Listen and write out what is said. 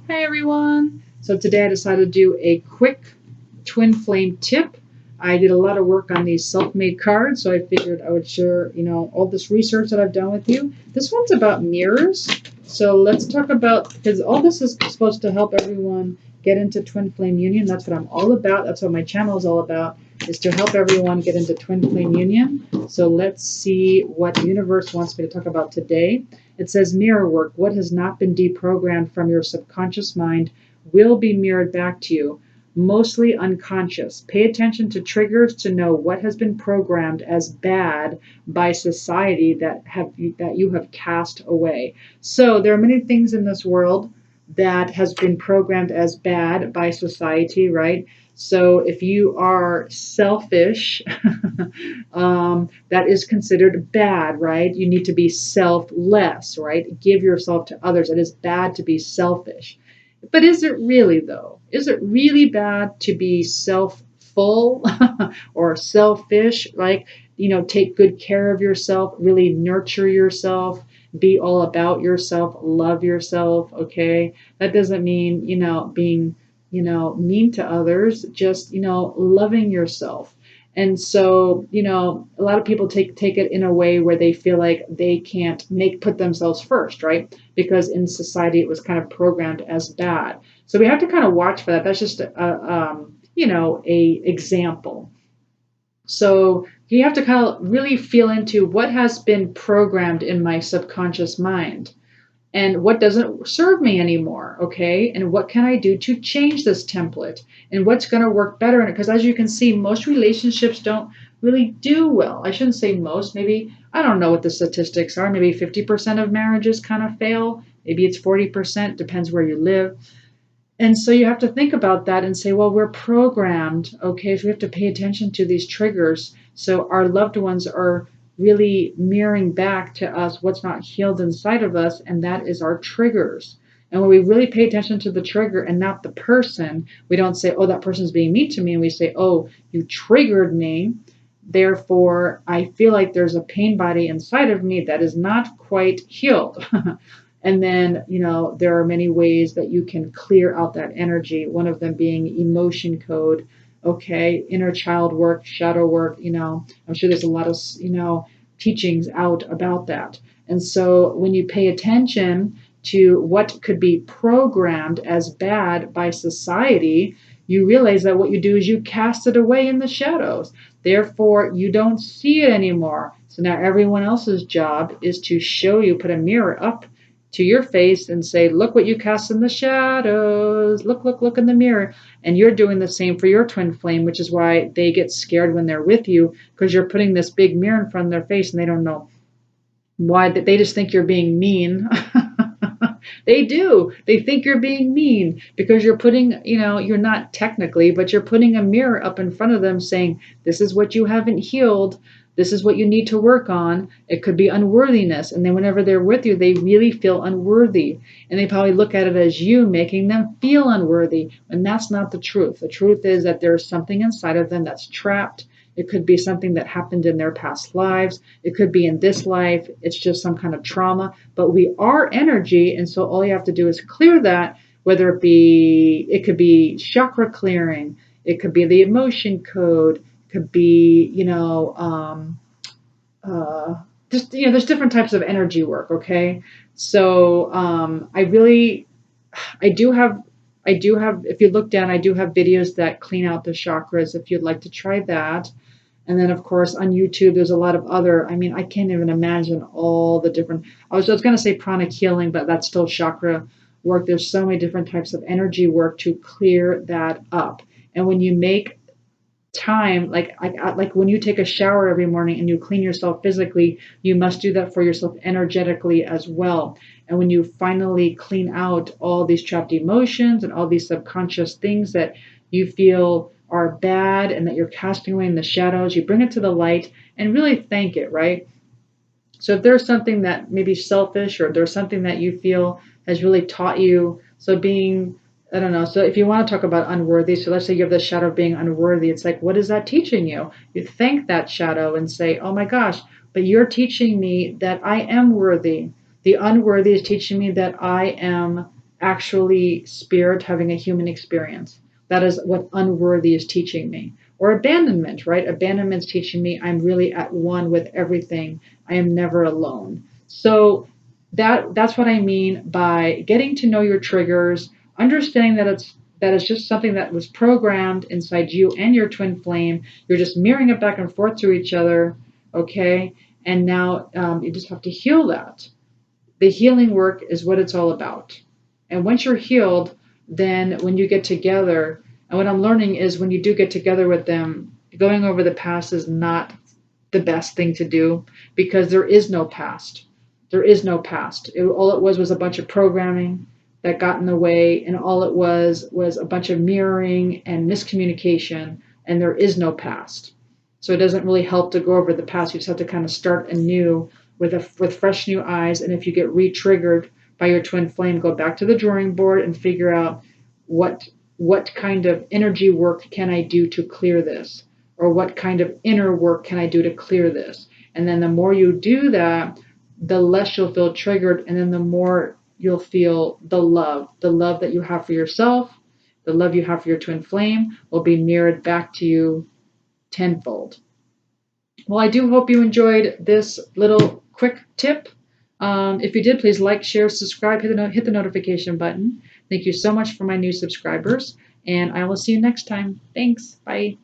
Hi everyone! So today I decided to do a quick twin flame tip. I did a lot of work on these self-made cards, so I figured I would share, all this research that I've done with you. This one's about mirrors. So let's talk about, because all this is supposed to help everyone get into twin flame union. That's what I'm all about. That's what my channel is all about, is to help everyone get into twin flame union. So let's see what the universe wants me to talk about today. It says mirror work. What has not been deprogrammed from your subconscious mind will be mirrored back to you, mostly unconscious. Pay attention to triggers to know what has been programmed as bad by society that you have cast away. So there are many things in this world that has been programmed as bad by society, right? So if you are selfish, that is considered bad, right? You need to be selfless, right? Give yourself to others. It is bad to be selfish. But is it really, though? Is it really bad to be self-full or selfish? Like, take good care of yourself, really nurture yourself, be all about yourself, love yourself, okay? That doesn't mean, being mean to others, just, loving yourself. And so, a lot of people take it in a way where they feel like they can't put themselves first, right? Because in society it was kind of programmed as bad. So we have to kind of watch for that. That's just a example. So you have to kind of really feel into what has been programmed in my subconscious mind and what doesn't serve me anymore, okay? And what can I do to change this template and what's going to work better in it? Because as you can see, most relationships don't really do well. I shouldn't say most, maybe, I don't know what the statistics are, maybe 50% of marriages kind of fail. Maybe it's 40%, depends where you live. And so you have to think about that and say, well, we're programmed, okay? So we have to pay attention to these triggers. So our loved ones are really mirroring back to us what's not healed inside of us, and that is our triggers. And when we really pay attention to the trigger and not the person, we don't say, oh, that person's being mean to me. And we say, oh, you triggered me. Therefore, I feel like there's a pain body inside of me that is not quite healed. And then, there are many ways that you can clear out that energy, one of them being emotion code, okay, inner child work, shadow work, I'm sure there's a lot of, teachings out about that. And so when you pay attention to what could be programmed as bad by society, you realize that what you do is you cast it away in the shadows. Therefore, you don't see it anymore. So now everyone else's job is to show you, put a mirror up to your face and say, look what you cast in the shadows. Look in the mirror. And you're doing the same for your twin flame, which is why they get scared when they're with you, because you're putting this big mirror in front of their face and they don't know why. They just think you're being mean. They do. They think you're being mean because you're putting, you're not technically, but you're putting a mirror up in front of them saying, this is what you haven't healed. This is what you need to work on. It could be unworthiness. And then whenever they're with you, they really feel unworthy. And they probably look at it as you making them feel unworthy. And that's not the truth. The truth is that there's something inside of them that's trapped. It could be something that happened in their past lives. It could be in this life. It's just some kind of trauma. But we are energy. And so all you have to do is clear that, whether it could be chakra clearing. It could be the emotion code. It could be, there's different types of energy work. Okay. So I do have, if you look down, I do have videos that clean out the chakras if you'd like to try that. And then, of course, on YouTube, there's a lot of other, I can't even imagine all the different, I was going to say pranic healing, but that's still chakra work. There's so many different types of energy work to clear that up. And when you make time, like when you take a shower every morning and you clean yourself physically, you must do that for yourself energetically as well. And when you finally clean out all these trapped emotions and all these subconscious things that you feel are bad and that you're casting away in the shadows, you bring it to the light and really thank it, right? So if there's something that maybe selfish, or if there's something that you feel has really taught you, so being, I don't know, so if you want to talk about unworthy, so let's say you have the shadow of being unworthy, it's like, what is that teaching you? You thank that shadow and say, oh my gosh, but you're teaching me that I am worthy. The unworthy is teaching me that I am actually spirit having a human experience. That is what unworthy is teaching me. Or abandonment, right? Abandonment's teaching me I'm really at one with everything. I am never alone. So that's what I mean by getting to know your triggers, understanding that it's just something that was programmed inside you and your twin flame. You're just mirroring it back and forth to each other, okay? And now you just have to heal that. The healing work is what it's all about. And once you're healed, then when you get together, and what I'm learning is when you do get together with them, going over the past is not the best thing to do because there is no past. There is no past. All it was a bunch of programming that got in the way, and all it was a bunch of mirroring and miscommunication, and there is no past. So it doesn't really help to go over the past. You just have to kind of start anew with fresh new eyes. And if you get re-triggered by your twin flame, go back to the drawing board and figure out what kind of energy work can I do to clear this, or what kind of inner work can I do to clear this. And then the more you do that, the less you'll feel triggered, and then the more you'll feel the love that you have for yourself, the love you have for your twin flame will be mirrored back to you tenfold. Well, I do hope you enjoyed this little quick tip. If you did, please like, share, subscribe, hit the notification button. Thank you so much for my new subscribers, and I will see you next time. Thanks. Bye.